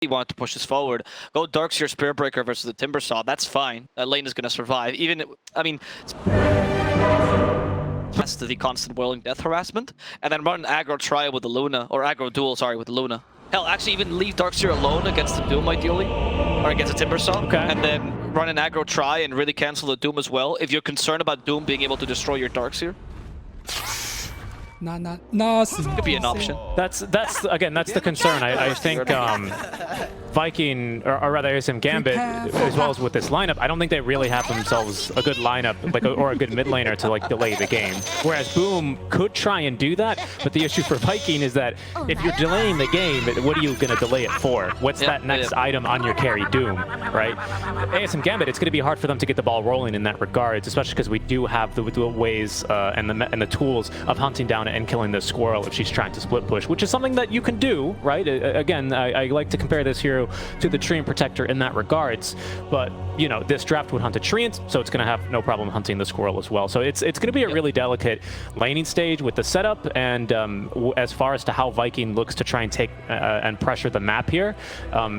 want to push this forward, go Darkseer Spirit Breaker versus the Timber Saw. That's fine. Lane is going to survive. Even, I mean, that's the constant whirling death harassment, and then run an aggro try with the Luna, or aggro duel, sorry, with the Luna. Hell, actually even leave Darkseer alone against the Doom ideally, or against the Timber Saw, and then run an aggro try and really cancel the Doom as well. If you're concerned about Doom being able to destroy your Darkseer, could be an option. That's again, that's the concern. I think Viking, or rather ASM.GMB, as well as with this lineup, I don't think they really have themselves a good lineup, like or a good mid laner to like delay the game. Whereas Boom could try and do that, but the issue for Viking is that if you're delaying the game, what are you going to delay it for? What's that next item on your carry Doom, right? ASM.GMB, it's going to be hard for them to get the ball rolling in that regards, especially because we do have the ways and the tools of hunting down and killing the squirrel if she's trying to split push, which is something that you can do, right? Again, I like to compare this hero to the Treant Protector in that regards, but you know, this draft would hunt a Treant, so it's going to have no problem hunting the squirrel as well. So it's going to be a really delicate laning stage with the setup, and as far as to how Viking looks to try and take and pressure the map here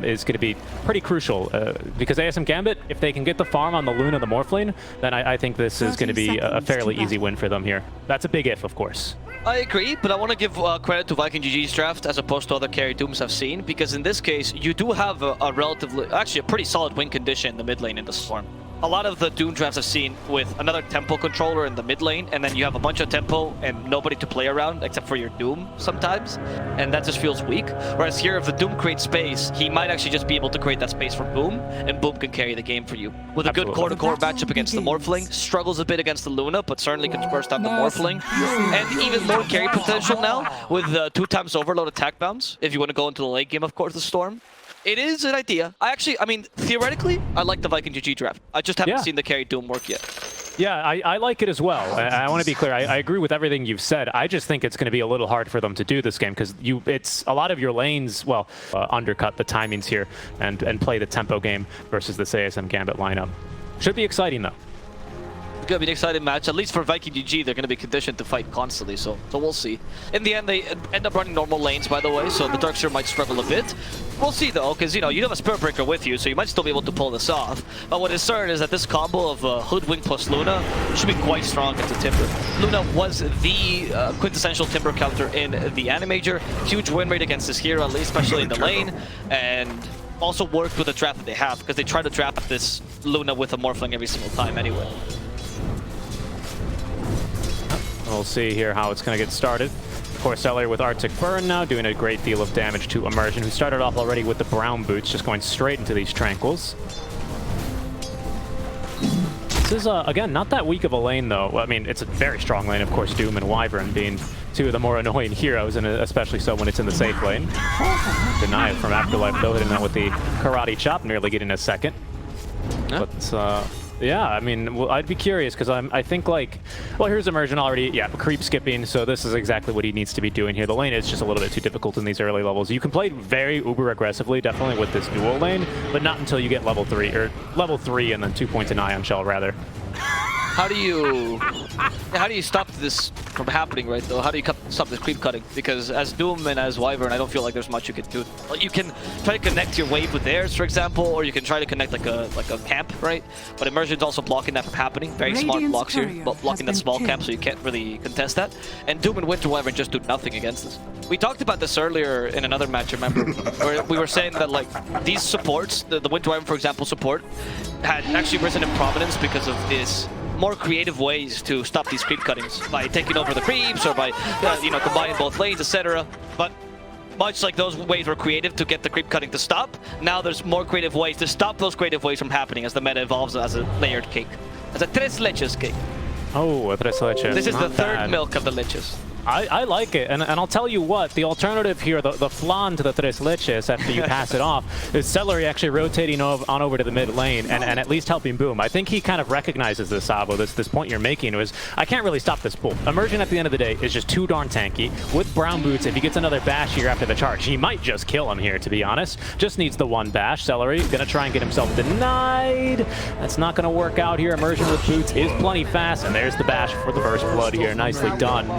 is going to be pretty crucial, because ASM.GMB, if they can get the farm on the Luna, the Morphling, then I think this is going to be a fairly easy win for them here. That's a big if, of course. I agree, but I want to give credit to Viking GG's draft as opposed to other carry Dooms I've seen, because in this case, you do have a relatively, actually a pretty solid win condition in the mid lane in the Storm. A lot of the Doom drafts I've seen with another tempo controller in the mid lane, and then you have a bunch of tempo and nobody to play around except for your Doom sometimes, and that just feels weak. Whereas here, if the Doom creates space, he might actually just be able to create that space for Boom, and Boom can carry the game for you. With a good core-to-core matchup against the Morphling, struggles a bit against the Luna, but certainly can burst out the Morphling, and even more carry potential now with 2x overload attack bounce, if you want to go into the late game, of course, the Storm. It is an idea. I mean, theoretically, I like the Viking GG draft. I just haven't seen the carry Doom work yet. Yeah, I like it as well. I want to be clear. I agree with everything you've said. I just think it's going to be a little hard for them to do this game because it's a lot of your lanes, well, undercut the timings here and play the tempo game versus this ASM.GMB lineup. Should be exciting, though. It's going to be an exciting match. At least for Viking GG, they're going to be conditioned to fight constantly, so we'll see. In the end, they end up running normal lanes, by the way, so the Darkseer might struggle a bit. We'll see, though, because, you know, you have a Spirit Breaker with you, so you might still be able to pull this off. But what is certain is that this combo of Hoodwink plus Luna should be quite strong against the Timber. Luna was the quintessential Timber counter in the Animajor. Huge win rate against this hero, at least, especially in the lane, and also worked with the draft that they have, because they try to draft this Luna with a Morphling every single time anyway. We'll see here how it's going to get started. Of course, Seer with Arctic Burn now doing a great deal of damage to Immersion, who started off already with the brown boots, just going straight into these Tranquils. This is, again, not that weak of a lane, though. I mean, it's a very strong lane, of course, Doom and Wyvern being two of the more annoying heroes, and especially so when it's in the safe lane. Deny it from Afterlife, though, hitting that with the Karate Chop, nearly getting a second. Yeah. But, yeah, I mean, well, I'd be curious because I think like, well, here's Immersion already, creep skipping, so this is exactly what he needs to be doing here. The lane is just a little bit too difficult in these early levels. You can play very uber aggressively, definitely with this dual lane, but not until you get level 3 and then 2 points in Ion Shell, rather. How do you stop this from happening, right, though? How do you stop this creep cutting? Because as Doom and as Wyvern, I don't feel like there's much you can do. You can try to connect your wave with theirs, for example, or you can try to connect like a camp, right? But Immersion's also blocking that from happening. Very smart blocks here, blocking that small camp, so you can't really contest that. And Doom and Winter Wyvern just do nothing against this. We talked about this earlier in another match, remember? Where we were saying that like these supports, the Winter Wyvern, for example, support, had actually risen in prominence because of this more creative ways to stop these creep cuttings by taking over the creeps or by you know, combining both lanes, etc. But much like those ways were creative to get the creep cutting to stop, now there's more creative ways to stop those creative ways from happening as the meta evolves as a layered cake, as a tres leches cake. Oh, a tres leches. This is the third milk of the leches. I like it, and I'll tell you what, the alternative here, the flan to the tres leches after you pass it off, is Celery actually rotating on over to the mid lane and at least helping Boom. I think he kind of recognizes this, Sabo, this point you're making was, I can't really stop this pull. Immersion at the end of the day is just too darn tanky. With brown boots, if he gets another bash here after the charge, he might just kill him here, to be honest. Just needs the one bash. Celery gonna try and get himself denied. That's not gonna work out here. Immersion with boots is plenty fast, and there's the bash for the first blood here. Nicely done.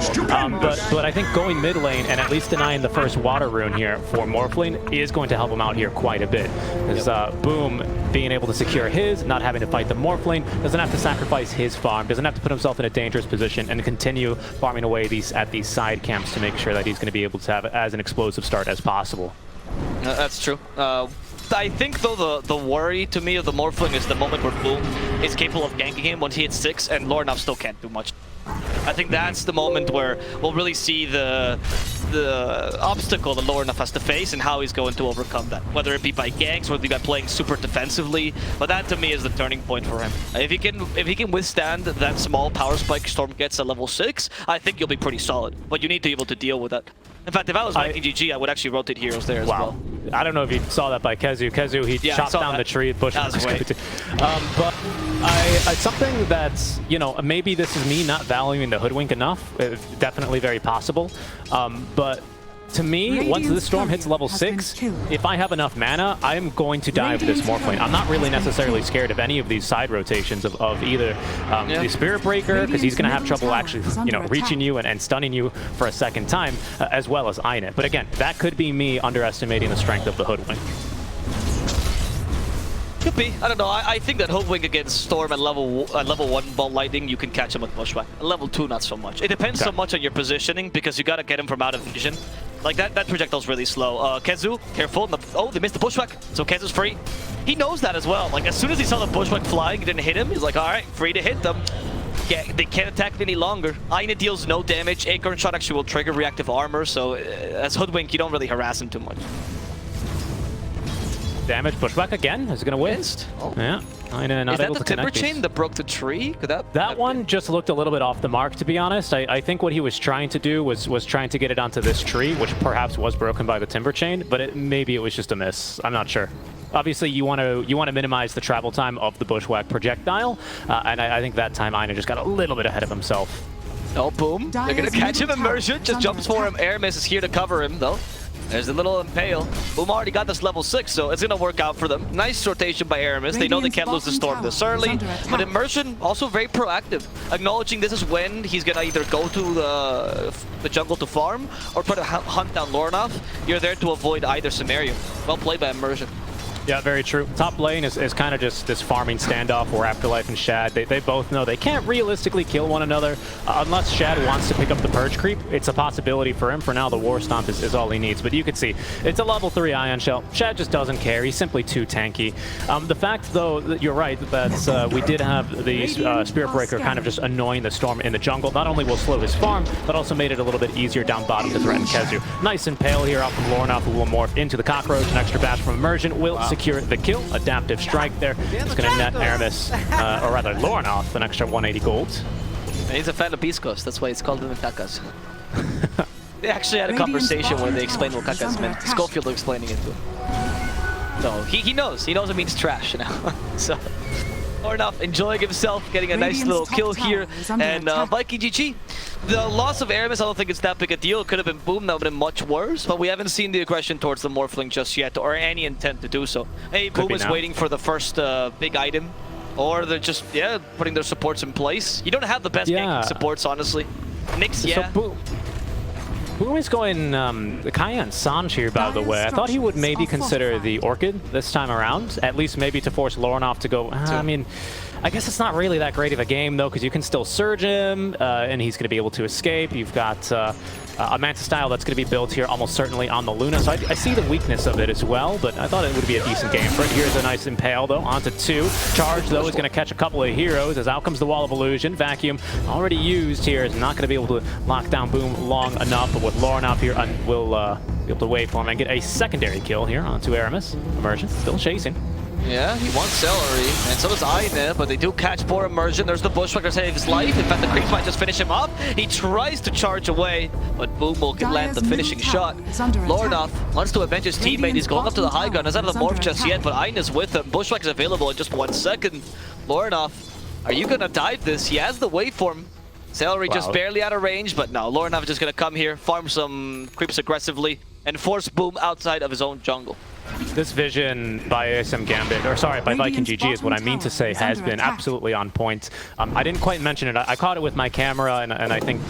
But I think going mid lane and at least denying the first water rune here for Morphling is going to help him out here quite a bit. Because Boom being able to secure his, not having to fight the Morphling, doesn't have to sacrifice his farm, doesn't have to put himself in a dangerous position and continue farming away at these side camps to make sure that he's going to be able to have as an explosive start as possible. That's true. I think, though, the worry to me of the Morphling is the moment where Boom is capable of ganking him once he hits 6, and Lornov still can't do much. I think that's the moment where we'll really see the obstacle that Lornov has to face and how he's going to overcome that. Whether it be by ganks, whether it be by playing super defensively, but that to me is the turning point for him. If he can withstand that small power spike Storm gets at level 6, I think you'll be pretty solid. But you need to be able to deal with that. In fact, if I was Viking GG, I would actually rotate heroes there as well. I don't know if you saw that by Kezu. Kezu, he chopped down the tree. Bush was but something that's, you know, maybe this is me not valuing the Hoodwink enough. It's definitely very possible. But to me, once this Storm hits level 6, if I have enough mana, I'm going to dive this Morphling. I'm not really necessarily scared of any of these side rotations of either the Spirit Breaker, because he's going to have trouble actually, you know, reaching you and stunning you for a second time, as well as Inet. But again, that could be me underestimating the strength of the Hoodwink. Could be. I don't know. I think that Hoodwink against Storm at level 1 Ball Lightning, you can catch him with Bushwhack. At level 2, not so much. It depends so much on your positioning, because you got to get him from out of vision. Like, that projectile's really slow. Kezu, careful. Oh, they missed the Bushwhack, so Kezu's free. He knows that as well. Like, as soon as he saw the Bushwhack flying, he didn't hit him. He's like, all right, free to hit them. Yeah, they can't attack me any longer. Inet deals no damage. Acorn Shot actually will trigger reactive armor, so as Hoodwink, you don't really harass him too much. Damage, Bushwhack again. Is it going to win? Oh. Yeah. Not is that the timber chain that broke the tree? Could that one just looked a little bit off the mark, to be honest. I think what he was trying to do was trying to get it onto this tree, which perhaps was broken by the timber chain, but maybe it was just a miss. I'm not sure. Obviously, you want to minimize the travel time of the Bushwhack projectile, and I think that time Inet just got a little bit ahead of himself. Oh, Boom. They're going to catch him. Immersion just jumps for him. Aramis is here to cover him, though. There's a little Impale. Boom already got this level 6, so it's going to work out for them. Nice rotation by Aramis. They know they can't lose the Storm this early. But Immersion also very proactive, acknowledging this is when he's going to either go to the jungle to farm or try to hunt down Lornov. You're there to avoid either scenario. Well played by Immersion. Yeah, very true. Top lane is kind of just this farming standoff where Afterlife and Shad, they both know they can't realistically kill one another unless Shad wants to pick up the Purge Creep. It's a possibility for him. For now, the War Stomp is all he needs. But you can see, it's a level 3 Ion Shell. Shad just doesn't care. He's simply too tanky. The fact, though, that you're right, that we did have the Spirit Breaker kind of just annoying the Storm in the jungle. Not only will slow his farm, but also made it a little bit easier down bottom to threaten Kezu. Nice Impale here off from Lornov, who will morph into the Cockroach. An extra bash from Immersion will secure the kill. Adaptive strike there. It's going to net Aramis, or rather Lornov, an extra 180 gold. And he's a fan of Beast Coast. That's why it's called the Kakas. They actually had a conversation where they explained what Kakas meant. Schofield was explaining it to him. So he knows. He knows it means trash now. So Lornov enjoying himself, getting a nice little kill here. And Viking GG. The loss of Aramis, I don't think it's that big a deal. It could have been Boom, that would have been much worse. But we haven't seen the aggression towards the Morphling just yet, or any intent to do so. Hey, Boom is waiting for the first big item. Or they're just, putting their supports in place. You don't have the best ganking supports, honestly. Nyx, So Boom is going Kaya and Sanj here, by the way. I thought he would maybe consider the Orchid this time around, at least maybe to force Lornov to go. I mean, I guess it's not really that great of a game, though, because you can still surge him, and he's going to be able to escape. You've got a Manta style that's going to be built here almost certainly on the Luna, so I see the weakness of it as well, but I thought it would be a decent game for it. Here's a nice Impale, though, onto 2. Charge, though, is going to catch a couple of heroes, as out comes the Wall of Illusion. Vacuum, already used here, is not going to be able to lock down Boom long enough, but with Lornov here, will be able to wait for him and get a secondary kill here onto Aramis. Immersion, still chasing. Yeah, he wants Celery, and so does Inet, but they do catch poor Immersion. There's the Bushwhacker to save his life. In fact, the creeps might just finish him up. He tries to charge away, but Boom will land the finishing shot. Lornov wants to avenge his teammate. He's going up to the high ground. He's out of the morph just yet, but Inet's with him. Bushwhack is available in just 1 second. Lornov, are you going to dive this? He has the waveform. Celery just barely out of range, but no, Lornov is just going to come here, farm some creeps aggressively, and force Boom outside of his own jungle. This vision by ASM.GMB, or sorry, by Viking.GG is what I mean to say has been absolutely on point. I didn't quite mention it. I caught it with my camera, and I think,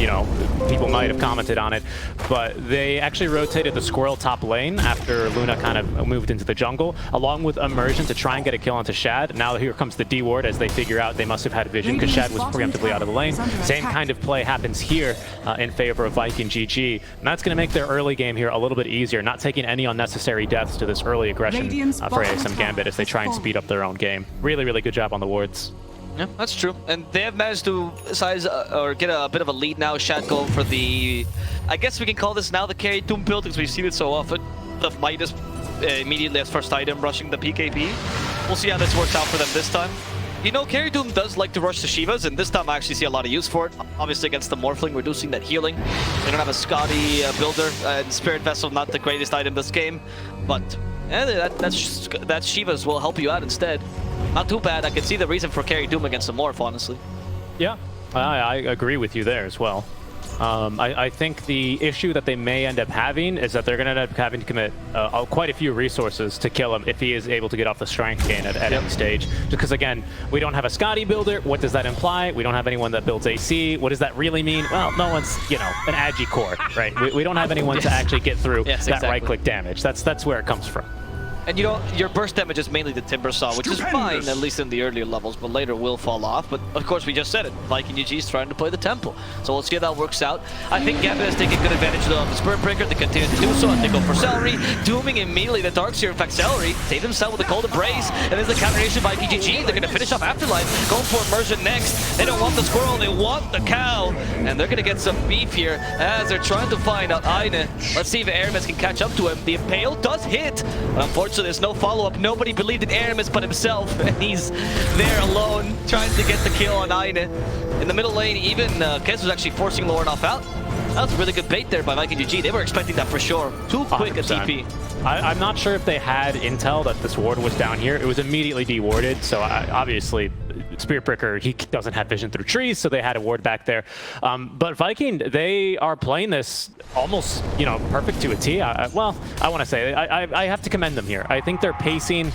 you know, people might have commented on it, but they actually rotated the squirrel top lane after Luna kind of moved into the jungle, along with Immersion to try and get a kill onto Shad. Now here comes the D ward as they figure out they must have had vision because Shad was preemptively out of the lane. Same kind of play happens here in favor of Viking.GG, and that's going to make their early game here a little bit easier, not taking any unnecessary deaths to this early aggression for ASM.GMB as they try and speed up their own game. Really, really good job on the wards. Yeah, that's true. And they have managed to size or get a bit of a lead now. Shad going for the, I guess we can call this now the carry Doom build because we've seen it so often. The Midas immediately as first item rushing the PKP. We'll see how this works out for them this time. You know, Carry Doom does like to rush the Shivas, and this time I actually see a lot of use for it. Obviously against the Morphling, reducing that healing. They don't have a Scotty builder, and Spirit Vessel not the greatest item this game, but that Shivas will help you out instead. Not too bad. I can see the reason for Carry Doom against the Morph, honestly. Yeah, I agree with you there as well. I think the issue that they may end up having is that they're going to end up having to commit quite a few resources to kill him if he is able to get off the strength gain at any stage. Just because, again, we don't have a Scotty builder. What does that imply? We don't have anyone that builds AC. What does that really mean? Well, no one's, you know, an Agi core, right? We don't have anyone to actually get through that right-click damage. That's where it comes from. And you know, your burst damage is mainly the Timber Saw, which is fine, at least in the earlier levels, but later will fall off. But of course, we just said it, Viking.GG is trying to play the Temple. So we'll see how that works out. I think Gambit has taken good advantage of the Spirit Breaker. They continue to do so, and they go for Celery, dooming immediately the Darkseer. In fact, Celery saved himself with a Cold Embrace, and there's the counteration by Viking.GG. They're going to finish off Afterlife, going for Immersion next. They don't want the squirrel, they want the cow, and they're going to get some beef here as they're trying to find out Aine. Let's see if Aramis can catch up to him. The Impale does hit, but unfortunately, there's no follow-up. Nobody believed in Aramis but himself, and he's there alone trying to get the kill on Aine. In the middle lane, even Kez was actually forcing Lornoff out. That was a really good bait there by Viking.GG. They were expecting that for sure. Too quick a TP. I'm not sure if they had intel that this ward was down here. It was immediately de-warded, so obviously Spirit Breaker, he doesn't have vision through trees, so they had a ward back there. But Viking, they are playing this almost, you know, perfect to a T. Well, I want to say, I have to commend them here. I think they're pacing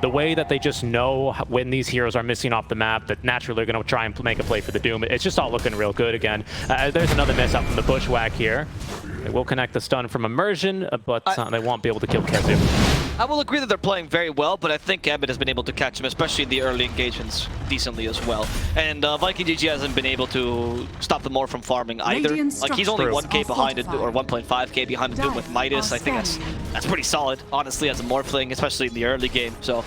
the way that they just know when these heroes are missing off the map, that naturally they're going to try and make a play for the Doom. It's just all looking real good again. There's another miss out from the Bushwhack here. They will connect the stun from Immersion, but they won't be able to kill Kezu. I will agree that they're playing very well, but I think Gambit has been able to catch him, especially in the early engagements, decently as well. And Viking.GG hasn't been able to stop them more from farming either. Like, he's only 1k behind it, or 1.5k behind the Doom with Midas. I think that's pretty solid, honestly, as a Morphling, especially in the early game. So,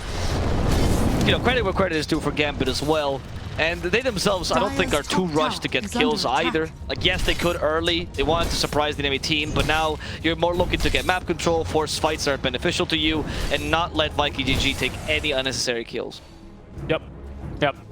you know, credit where credit is due for Gambit as well. And they themselves, I don't think, are too rushed to get kills either. Like, yes, they could early. They wanted to surprise the enemy team, but now you're more looking to get map control, force fights that are beneficial to you, and not let Viking.GG take any unnecessary kills. Yep.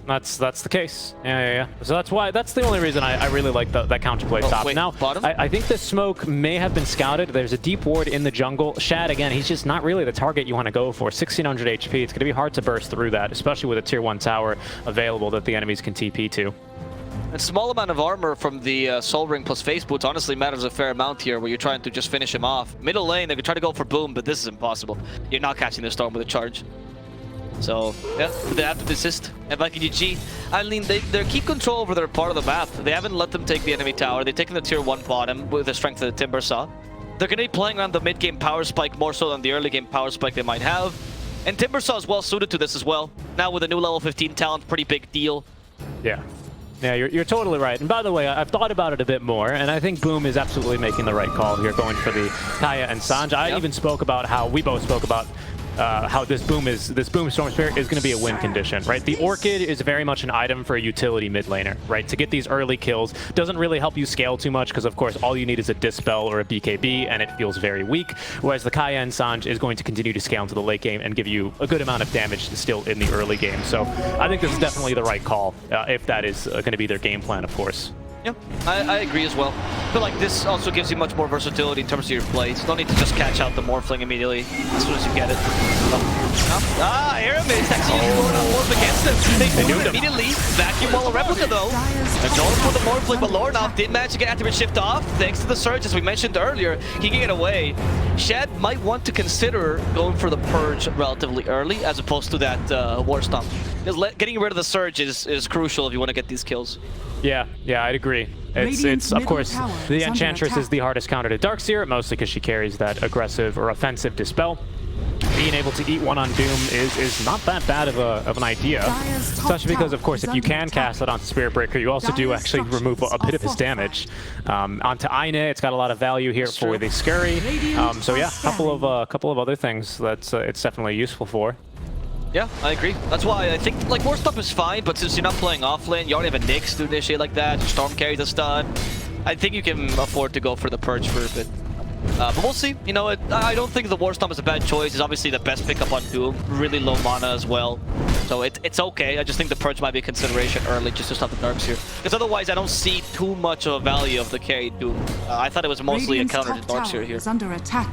That's the case. Yeah. So that's the only reason I really like that counterplay stop. Now, I think the smoke may have been scouted. There's a deep ward in the jungle. Shad, again, he's just not really the target you want to go for. 1600 HP. It's going to be hard to burst through that, especially with a tier 1 tower available that the enemies can TP to. A small amount of armor from the Soul Ring plus Face Boots honestly matters a fair amount here, where you're trying to just finish him off. Middle lane, they could try to go for Boom, but this is impossible. You're not catching the Storm with a charge. So, yeah, they have to desist. And Viking.GG, I mean, they keep control over their part of the map. They haven't let them take the enemy tower. They've taken the tier 1 bottom with the strength of the Timber Saw. They're going to be playing around the mid-game power spike more so than the early-game power spike they might have. And Timber Saw is well suited to this as well. Now with a new level 15 talent, pretty big deal. Yeah, you're totally right. And by the way, I've thought about it a bit more, and I think Boom is absolutely making the right call here, going for the Kaya and Sanj. I even spoke about how, we both spoke about how this Boom Storm Spirit is going to be a win condition, right? The Orchid is very much an item for a utility mid laner, right? To get these early kills doesn't really help you scale too much because, of course, all you need is a Dispel or a BKB, and it feels very weak. Whereas the Kaya and Sanj is going to continue to scale into the late game and give you a good amount of damage still in the early game. So I think this is definitely the right call, if that is going to be their game plan, of course. Yeah, I agree as well. I feel like this also gives you much more versatility in terms of your plays. You don't need to just catch out the Morphling immediately as soon as you get it. Aramis actually going on Morph against them. They do it immediately. Vacuum wall replica though. And Jones for the Morphling, but Lornoff did manage to get Activate Shift off. Thanks to the surge, as we mentioned earlier, he can get away. Shad might want to consider going for the Purge relatively early, as opposed to that War Stomp. Because getting rid of the surge is crucial if you want to get these kills. Yeah, I'd agree. It's of course, the Enchantress is the hardest counter to Darkseer, mostly because she carries that aggressive or offensive Dispel. Being able to eat one on Doom is not that bad of an idea, especially because, of course, if you can cast it onto Spirit Breaker, you also do actually remove a bit of his damage. Onto Aine, it's got a lot of value here for the Scurry. So yeah, a couple of other things that's it's definitely useful for. Yeah, I agree. That's why I think like War Stomp is fine, but since you're not playing off lane, you already have a Nyx to initiate like that. Your Storm carries a stun. I think you can afford to go for the Purge for a bit. But we'll see. You know, I don't think the War Stomp is a bad choice. It's obviously the best pickup on Doom. Really low mana as well. So it's okay. I just think the Purge might be a consideration early just to stop the Darkseer. Because otherwise, I don't see too much of a value of the carry Doom. I thought it was mostly a counter to Darkseer here. Under attack.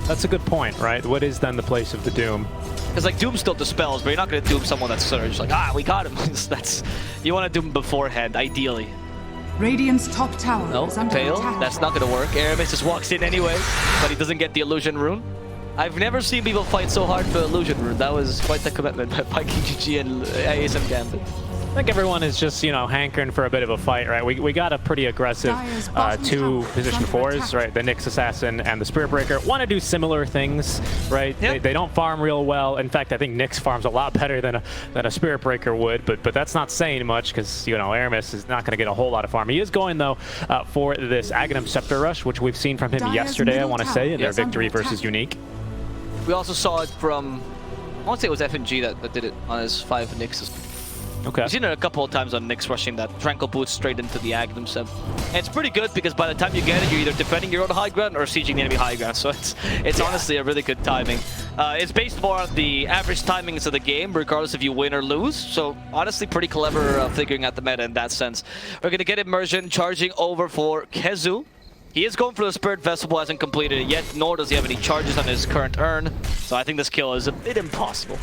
That's a good point, right? What is then the place of the Doom? Because like Doom still dispels, but you're not going to Doom someone that's Surge. Like, we got him. You want to Doom beforehand, ideally. Radiant's top tower is under fail. attack. That's not going to work. Aramis just walks in anyway, but he doesn't get the Illusion Rune. I've never seen people fight so hard for Illusion Rune. That was quite the commitment by Viking.GG and ASM.GMB. I think everyone is just, you know, hankering for a bit of a fight, right? We got a pretty aggressive two position 4s, right? The Nyx Assassin and the Spirit Breaker want to do similar things, right? Yep. They don't farm real well. In fact, I think Nyx farms a lot better than a Spirit Breaker would, but that's not saying much because, you know, Aramis is not going to get a whole lot of farm. He is going, though, for this Aghanim Scepter Rush, which we've seen from him yesterday, I want to say, in their victory versus Unique. We also saw it from, I want to say it was FNG that did it on his 5 Nyxes. Okay. I've seen it a couple of times on Nyx rushing that Tranquil Boots straight into the Aghanim Sep. And it's pretty good because by the time you get it, you're either defending your own high ground or sieging the enemy high ground. So it's honestly a really good timing. It's based more on the average timings of the game, regardless if you win or lose. So honestly, pretty clever figuring out the meta in that sense. We're going to get Immersion charging over for Kezu. He is going for the Spirit Vessel, hasn't completed it yet, nor does he have any charges on his current urn. So I think this kill is a bit impossible.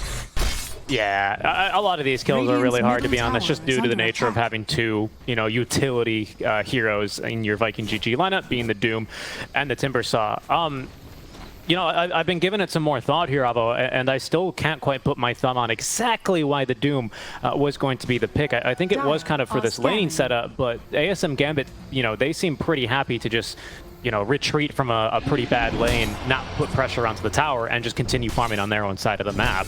Yeah, a lot of these kills are really hard, to be honest, just due to the nature of having two, you know, utility heroes in your Viking.GG lineup, being the Doom and the Timbersaw. You know, I've been giving it some more thought here, Avo, and I still can't quite put my thumb on exactly why the Doom was going to be the pick. I think it was kind of for this laning setup, but ASM.GMB, you know, they seem pretty happy to just, you know, retreat from a pretty bad lane, not put pressure onto the tower, and just continue farming on their own side of the map.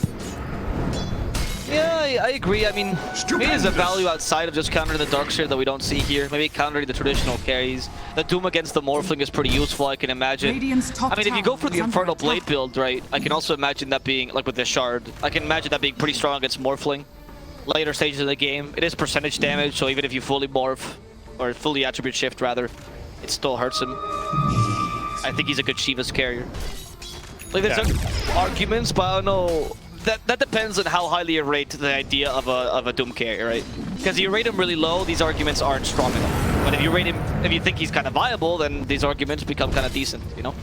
Yeah, I agree. I mean, maybe there's a value outside of just countering the Darkseer that we don't see here. Maybe countering the traditional carries. The Doom against the Morphling is pretty useful, I can imagine. I mean, if you go for the Infernal Blade build, right, I can also imagine that being, like with the Shard, I can imagine that being pretty strong against Morphling. Later stages of the game, it is percentage damage, so even if you fully morph, or fully attribute shift rather, it still hurts him. I think he's a good Shiva's carrier. Like, there's arguments, but I don't know. That depends on how highly you rate the idea of a Doom carrier, right? Because if you rate him really low, these arguments aren't strong enough. But if you rate him, if you think he's kind of viable, then these arguments become kind of decent, you know?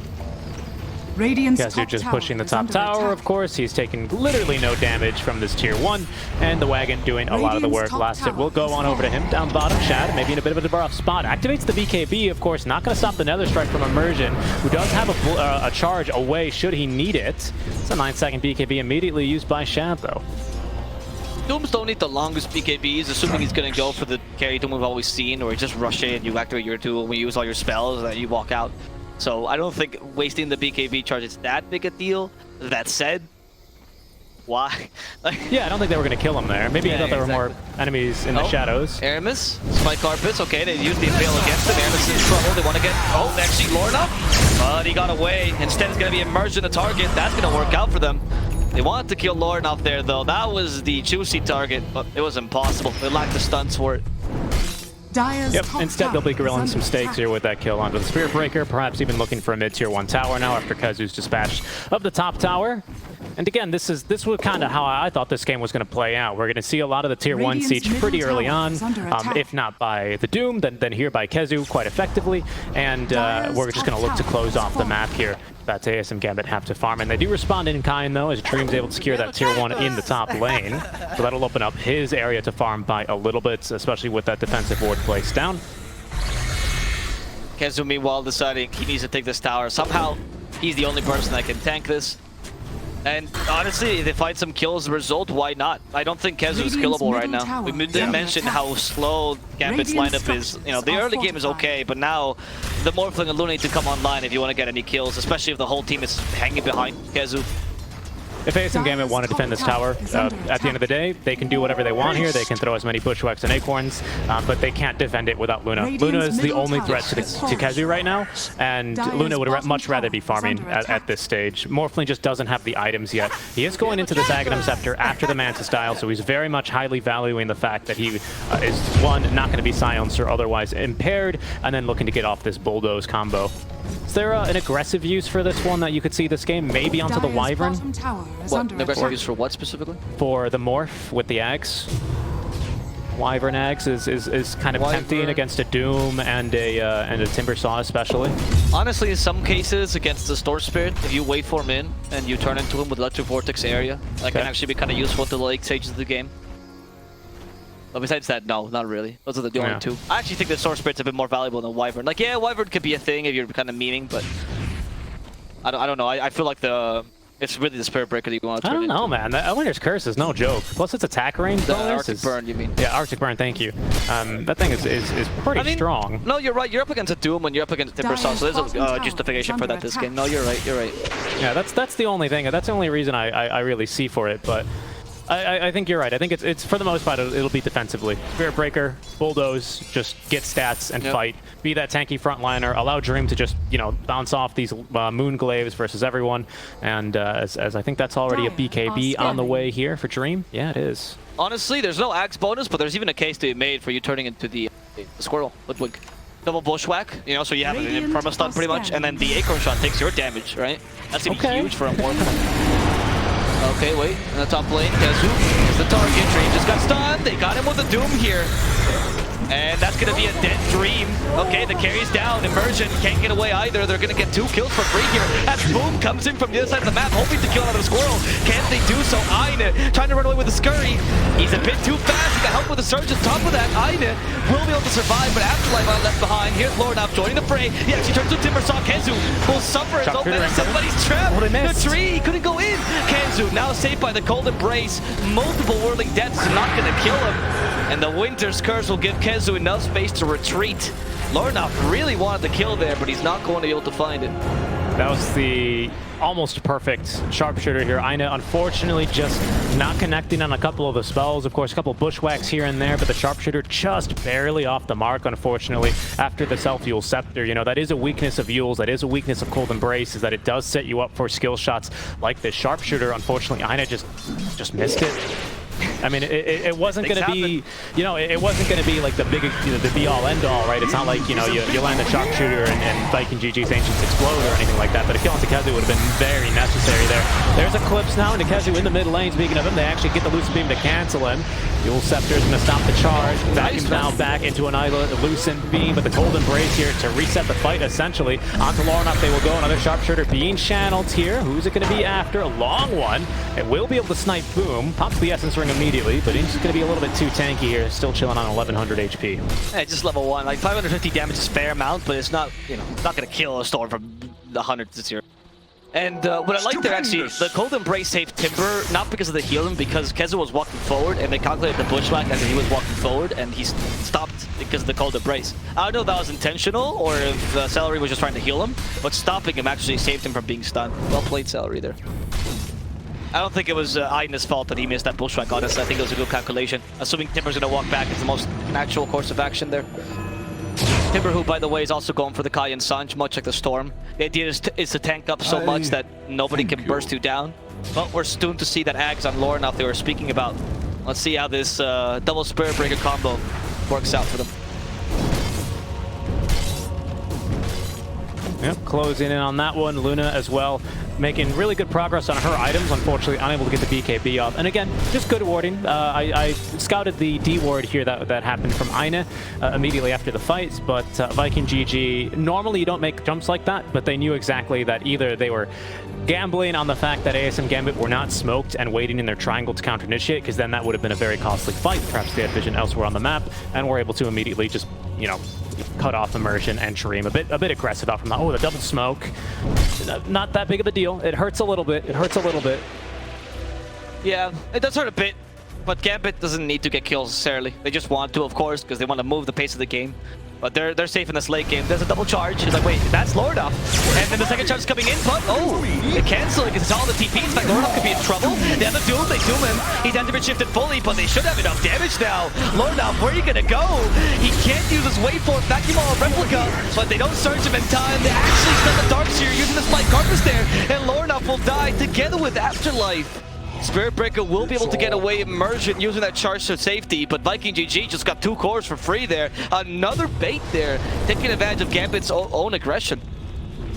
Kezu just pushing the top tower, of course. He's taking literally no damage from this tier 1, and the wagon doing a lot of the work. Last hit will go on over to him. Down bottom, Shad, maybe in a bit of a rough spot. Activates the BKB, of course, not going to stop the Nether Strike from Immersion, who does have a charge away should he need it. It's a 9-second BKB immediately used by Shad, though. Dooms don't need the longest BKBs, assuming he's going to go for the carry Doom we've always seen, or you just rush in, you activate your tool, we use all your spells, and then you walk out. So I don't think wasting the BKB charge is that big a deal. That said, why? Yeah, I don't think they were going to kill him there. Maybe I thought there were more enemies in the shadows. Aramis, Spike Carpets, okay, they used the Impale against him. Aramis is in trouble, they want to get, actually Lorna, but he got away. Instead it's going to be Immersion the target. That's going to work out for them. They wanted to kill Lorna off there though. That was the juicy target, but it was impossible. They lacked the stunts for it. Yep, instead they'll be grilling some stakes here with that kill onto the Spirit Breaker, perhaps even looking for a mid-tier 1 tower now after Kezu's dispatch of the top tower. And again, this was kind of how I thought this game was going to play out. We're going to see a lot of the tier 1 siege pretty early on, if not by the Doom, then here by Kezu quite effectively. And we're just going to look to close off the map here. That's ASM.GMB have to farm, and they do respond in kind though, as Dream's able to secure that tier 1 in the top lane. So that'll open up his area to farm by a little bit, especially with that defensive ward placed down. Kezu meanwhile deciding he needs to take this tower. Somehow he's the only person that can tank this. And honestly, if they find some kills as a result, why not? I don't think Kezu is killable right now. We did mention how slow Gambit's lineup is. You know, the early game is okay, but now the Morphling and Luna need to come online if you want to get any kills, especially if the whole team is hanging behind Kezu. If ASM.GMB want to defend this tower, at the end of the day, they can do whatever they want here. They can throw as many bushwhacks and acorns, but they can't defend it without Luna. Luna is the only threat to Kezu right now, and Luna would much rather be farming at this stage. Morphling just doesn't have the items yet. He is going into this Aghanim Scepter after the Manta style, so he's very much highly valuing the fact that he is, one, not going to be silenced or otherwise impaired, and then looking to get off this bulldoze combo. Is there an aggressive use for this one that you could see this game? Maybe onto the Wyvern? What? An aggressive use for what specifically? For the Morph with the Ags. Wyvern Ags is kind of tempting against a Doom and a Timber Saw especially. Honestly, in some cases against the Storm Spirit, if you wait for him in and you turn into him with Electric Vortex area, that can actually be kind of useful to the late stages of the game. But besides that, no, not really. Those are the only two. I actually think the Storm Spirit's a bit more valuable than Wyvern. Like, yeah, Wyvern could be a thing if you're kind of memeing, but I don't know. I feel like it's really the Spirit Breaker that you want to turn into. I don't know, man. The Elevator's Curse is no joke. Plus, it's attack range. The Arctic Burn, you mean? Yeah, Arctic Burn, thank you. That thing is pretty strong. No, you're right. You're up against a Doom and you're up against Timber Saw, so there's a justification for that this game. No, you're right. You're right. Yeah, that's the only thing. That's the only reason I really see for it, but I think you're right. I think it's for the most part, it'll be defensively. Spirit Breaker, Bulldoze, just get stats and fight. Be that tanky frontliner. Allow Dream to just, you know, bounce off these Moon Glaives versus everyone. And as I think that's already a BKB on the way here for Dream. Yeah, it is. Honestly, there's no Axe bonus, but there's even a case to be made for you turning into the Squirrel with Wink. Double Bushwhack, you know, so you have it in perma-stun pretty much, and then the Acorn Shot takes your damage, right? That's gonna be huge for a Morph. Okay, wait, in the top lane, Kezu is the target. Dream just got stunned. They got him with a Doom here. And that's going to be a dead Dream. Okay, the carry's down. Immersion can't get away either. They're going to get 2 kills for free here. As Boom comes in from the other side of the map, hoping to kill another Squirrel. Can they do so? Aine trying to run away with the Scurry. He's a bit too fast. He got help with the Surge on top of that. Aine will be able to survive, but Afterlife are left behind. Here's Lornap joining the fray. He actually turns to Timber Saw. Kezu will suffer his own better. Somebody's trapped. The tree, he couldn't go in. Kezu now saved by the Cold Embrace. Multiple whirling deaths are not going to kill him. And the Winter's Curse will give Kezu enough space to retreat. Lornap really wanted the kill there, but he's not going to be able to find it. That was the almost perfect sharpshooter here. Aine unfortunately just not connecting on a couple of the spells. Of course, a couple of bushwhacks here and there, but the sharpshooter just barely off the mark, unfortunately, after the self-Eul Scepter. You know, that is a weakness of Eul's, that is a weakness of Cold Embrace, is that it does set you up for skill shots like this sharpshooter. Unfortunately, Aine just missed it. I mean, it wasn't going to be, you know, it wasn't going to be like the big, you know, the be-all, end-all, right? It's not like, you know, you land a sharpshooter and Viking GG's Ancients explode or anything like that, but a kill on Kezu would have been very necessary there. There's Eclipse now, and Kezu in the mid lane. Speaking of him, they actually get the Lucent Beam to cancel him. Eul Scepter is going to stop the charge. Vacuums now back into an Lucent Beam, but the Cold Embrace here to reset the fight, essentially. Onto Lornap they will go. Another sharpshooter being channeled here. Who's it going to be after? A long one. It will be able to snipe Boom. Pops the Essence Ring immediately, but he's going to be a little bit too tanky here. Still chilling on 1100 HP. Yeah, just level 1. Like 550 damage is fair amount, but it's not, you know, it's not going to kill a Storm from the 100 to 0. And what I like there, actually, the Cold Embrace saved Timber, not because of the healing, because Kezu was walking forward, and they calculated the Bushwhack as he was walking forward, and he stopped because of the Cold Embrace. I don't know if that was intentional, or if Celery was just trying to heal him, but stopping him actually saved him from being stunned. Well played, Celery, there. I don't think it was Aine's fault that he missed that Bushwhack, honestly. I think it was a good calculation. Assuming Timber's going to walk back is the most natural course of action there. Timber, who, by the way, is also going for the Kai and Sanj, much like the Storm. The idea is to tank up so much that nobody can burst you down. But we're soon to see that Ags on Lornap they were speaking about. Let's see how this double Spirit Breaker combo works out for them. Yep, closing in on that one. Luna as well. making really good progress on her items. Unfortunately, unable to get the BKB off. And again, just good warding. I scouted the D ward here that happened from Aine immediately after the fights, but Viking GG, normally you don't make jumps like that, but they knew exactly that either they were gambling on the fact that ASM.GMB were not smoked and waiting in their triangle to counter-initiate, because then that would have been a very costly fight. Perhaps they had vision elsewhere on the map, and were able to immediately just, you know, cut off immersion and Dream. A bit aggressive out from that. Oh, the double smoke. Not that big of a deal. It hurts a little bit. It hurts a little bit. Yeah, it does hurt a bit, but Gambit doesn't need to get kills necessarily. They just want to, of course, because they want to move the pace of the game. But they're safe in this late game. There's a double charge. It's like, wait, that's Lordoff. And then the second charge is coming in, but oh, they cancel it because it's all the TP. In fact, Lordoff could be in trouble. They have the Doom, they Doom him. He's entered shifted fully, but they should have enough damage now. Lordoff, where are you gonna go? He can't use his waveform, vacuum all replica, but they don't search him in time. They actually stun the Dark Seer using the Spike Carpus there, and Lordoff will die together with Afterlife. Spirit Breaker will be able to get away immersion using that charge to safety, but Viking GG just got 2 cores for free there. Another bait there, taking advantage of Gambit's own aggression.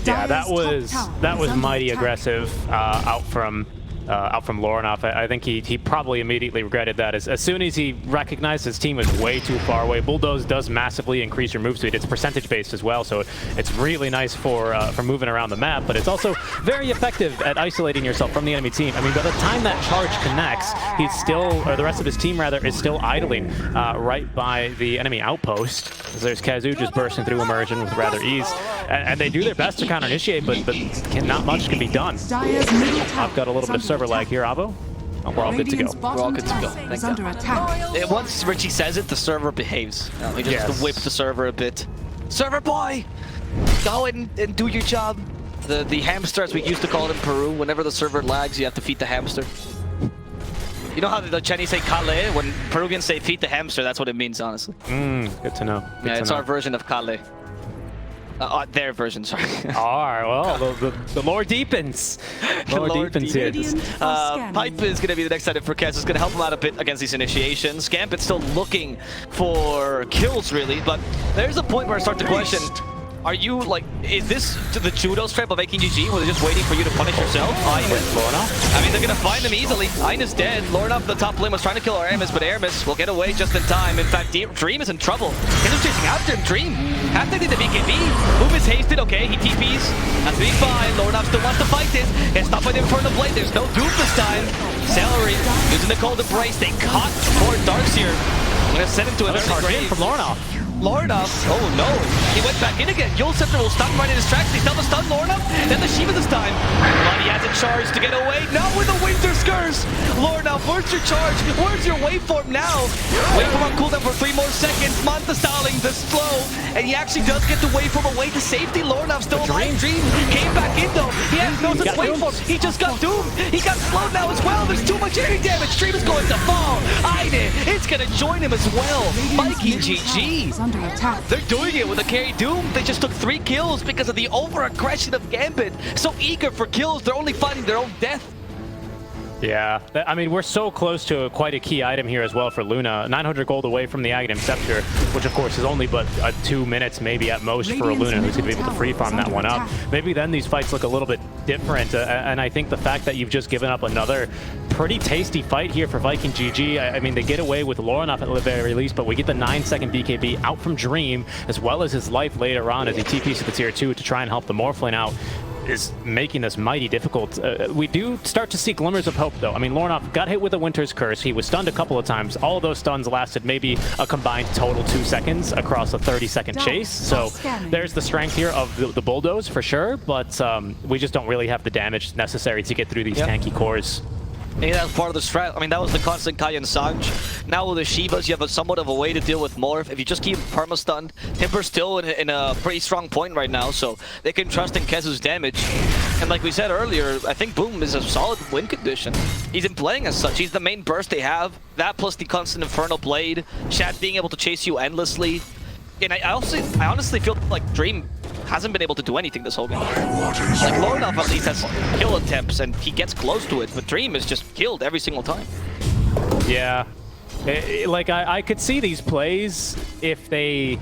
Yeah, that was mighty aggressive out from Lornoff. I think he probably immediately regretted that. As soon as he recognized his team was way too far away. Bulldoze does massively increase your move speed. It's percentage based as well, so it's really nice for moving around the map, but it's also very effective at isolating yourself from the enemy team. I mean, by the time that charge connects, he's still, or the rest of his team rather, is still idling right by the enemy outpost. There's Kazu just bursting through immersion with rather ease, and they do their best to counter initiate, but not much can be done. I've got a little bit of server lag here, Avo. Oh, we're all good to go. We're all good to go. Thank you. Once Richie says it, the server behaves. He just has to whip the server a bit. Server boy! Go and do your job. The hamster, as we used to call it in Peru, whenever the server lags, you have to feed the hamster. You know how the Chinese say kale? When Peruvians say feed the hamster, that's what it means, honestly. Good to know. Good to it's know. our version of kale. Their version, sorry. Alright, well, the lore deepens. Lore deepens here. Pipe is going to be the next item for Kess. It's going to help him out a bit against these initiations. Gambit's still looking for kills, really, but there's a point where I start to question, are you, like, is this the judo strap of Viking GG where they're just waiting for you to punish yourself? I mean, they're going to find him easily. Aine's dead. Lornoff, the top lane, was trying to kill Aramis, but Aramis will get away just in time. In fact, Dream is in trouble. He's chasing after him. Dream, half did the BKB. Move is hasted. Okay, he TPs. That's being fine. Lornoff still wants to fight this. Gets stopped by the Infernal Blade. There's no Doom this time. Celery using the Cold Embrace. They caught poor Darkseer. I'm going to send him to another grave. From Lornoff. Lornoff, oh no, he went back in again. Yule Scepter will stun right in his tracks. He's double stun Lornoff, then the Shiva this time. But he has a charge to get away. Now with the Winter Curse. Lornoff, where's your charge? Where's your waveform now? Waveform on cooldown for 3 more seconds. Manta stalling the slow, and he actually does get the waveform away to safety. Lornoff still alive. Dream came back in though. He has no such waveform. He just got doomed. He got slowed now as well. There's too much enemy damage. Dream is going to fall. Aine, it's gonna join him as well. Viking GG. They're doing it with a carry Doom. They just took 3 kills because of the over-aggression of Gambit. So eager for kills, they're only fighting their own death. Yeah, I mean, we're so close to quite a key item here as well for Luna. 900 gold away from the Aghanim Scepter, which of course is only but 2 minutes maybe at most for a Luna who's going to be able to free farm that one up. Maybe then these fights look a little bit different, and I think the fact that you've just given up another pretty tasty fight here for Viking GG. I mean, they get away with Lornoff at the very least, but we get the 9-second BKB out from Dream, as well as his life later on as he TPs to the tier 2 to try and help the Morphling out. Is making this mighty difficult. We do start to see glimmers of hope, though. I mean, Lornoff got hit with a Winter's Curse. He was stunned a couple of times. All of those stuns lasted maybe a combined total 2 seconds across a 30-second chase. So there's the strength here of the Bulldoze for sure, but we just don't really have the damage necessary to get through these tanky cores. Yeah, that's part of the strat. I mean, that was the constant Kai and Sanj. Now with the Shivas, you have somewhat of a way to deal with Morph. If you just keep perma-stunned, Timber's still in a pretty strong point right now, so they can trust in Kezu's damage. And like we said earlier, I think Boom is a solid win condition. He's been playing as such. He's the main burst they have. That plus the constant Infernal Blade. Shad being able to chase you endlessly. And I honestly feel like Dream hasn't been able to do anything this whole game. Like, Lornoff at least has kill attempts and he gets close to it, but Dream is just killed every single time. Yeah. Like, I could see these plays if they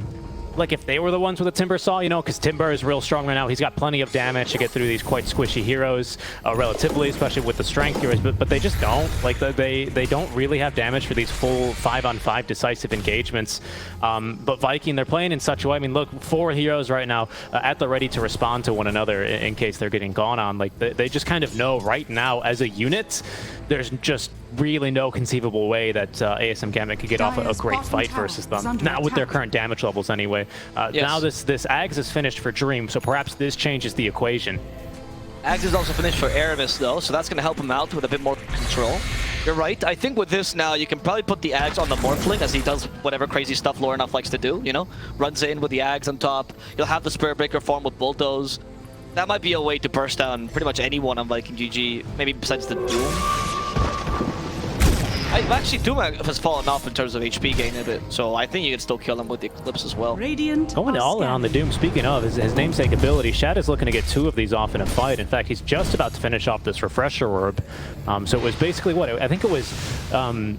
like if they were the ones with a Timber Saw, you know, because Timber is real strong right now. He's got plenty of damage to get through these quite squishy heroes, relatively, especially with the strength heroes, but they just don't. Like, they don't really have damage for these full 5-on-5 decisive engagements. But Viking, they're playing in such a way. I mean, look, 4 heroes right now at the ready to respond to one another in case they're getting gone on. Like, they just kind of know right now as a unit, there's just really no conceivable way that ASM.GMB could get off a great fight versus them. Not with their current damage levels anyway. Yes. Now this Ags is finished for Dream, so perhaps this changes the equation. Ags is also finished for Aramis though, so that's going to help him out with a bit more control. You're right. I think with this now, you can probably put the Ags on the Morphling as he does whatever crazy stuff Lorenoff likes to do, you know? Runs in with the Ags on top. You'll have the Spirit Breaker form with Bulldoze. That might be a way to burst down pretty much anyone on Viking GG, maybe besides the Doom. Actually, Doom has fallen off in terms of HP gain a bit, so I think you can still kill him with the Eclipse as well. Radiant Going all in on the Doom. Speaking of, his namesake ability, Shad is looking to get 2 of these off in a fight. In fact, he's just about to finish off this Refresher Orb. So it was basically what? I think it was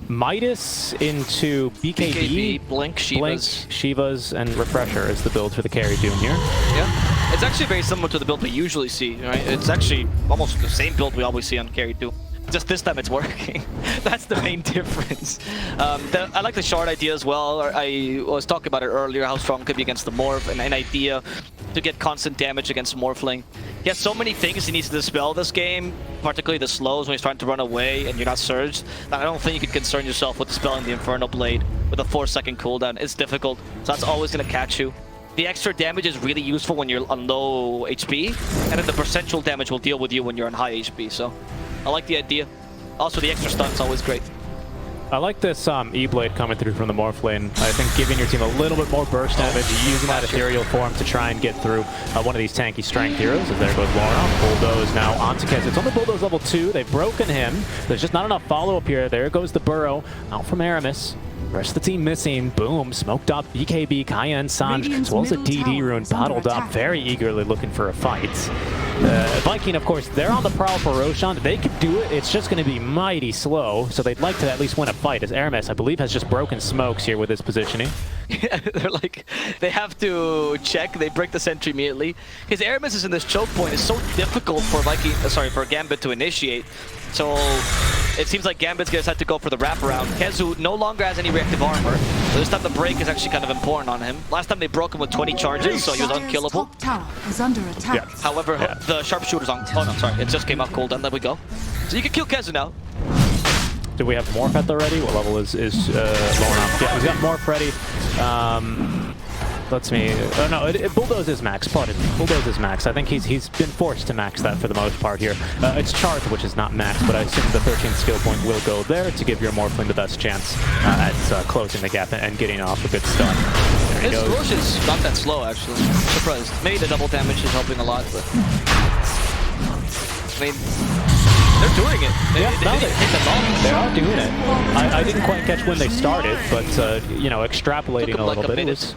Midas into BKB, Blink, Shivas, and Refresher is the build for the carry Doom here. Yeah, it's actually very similar to the build we usually see, right? It's actually almost the same build we always see on carry Doom. Just this time it's working. That's the main difference. I like the shard idea as well. I was talking about it earlier, how strong it could be against the Morph, and an idea to get constant damage against Morphling. He has so many things he needs to dispel this game, particularly the slows when he's trying to run away and you're not surged. I don't think you can concern yourself with dispelling the Inferno Blade with a 4-second cooldown. It's difficult, so that's always going to catch you. The extra damage is really useful when you're on low HP, and then the percentual damage will deal with you when you're on high HP, so I like the idea. Also, the extra stun's always great. I like this E-Blade coming through from the Morph lane. I think giving your team a little bit more burst damage, using that ethereal form to try and get through one of these tanky strength heroes. As there goes Lorenoff. Bulldoze now onto Kez. It's only Bulldoze level 2. They've broken him. There's just not enough follow-up here. There goes the Burrow out from Aramis. Rest of the team missing. Boom. Smoked up BKB, Kaya, and Sanj, as well as a DD rune bottled up, very eagerly looking for a fight. Viking, of course, they're on the prowl for Roshan. They could do it. It's just going to be mighty slow, so they'd like to at least win a fight, as Aramis, I believe, has just broken smokes here with his positioning. Yeah, they're like, they have to check. They break the sentry immediately. Because Aramis is in this choke point. It's so difficult for for Gambit to initiate. So it seems like Gambit's going to have to go for the wraparound. Kezu no longer has any reactive armor, so this time the break is actually kind of important on him. Last time they broke him with 20 charges, so he was unkillable. Is under attack. Yeah. However, the sharpshooter's on. Oh no, sorry, it just came off cooldown. There we go. So you can kill Kezu now. Do we have Morph at the ready? What level is Lorenoff? Yeah, we've got Morph ready. Let's me. Oh no, Bulldoze is max. Pardon me. Bulldoze is max. I think he's been forced to max that for the most part here. It's Charth, which is not max, but I assume the 13th skill point will go there to give your Morphling the best chance at closing the gap and getting off a good stun. His rush is not that slow, actually. I'm surprised. Maybe the double damage is helping a lot, but I mean, they're doing it. They are doing it. I didn't quite catch when they started, but you know, extrapolating a little bit, it was.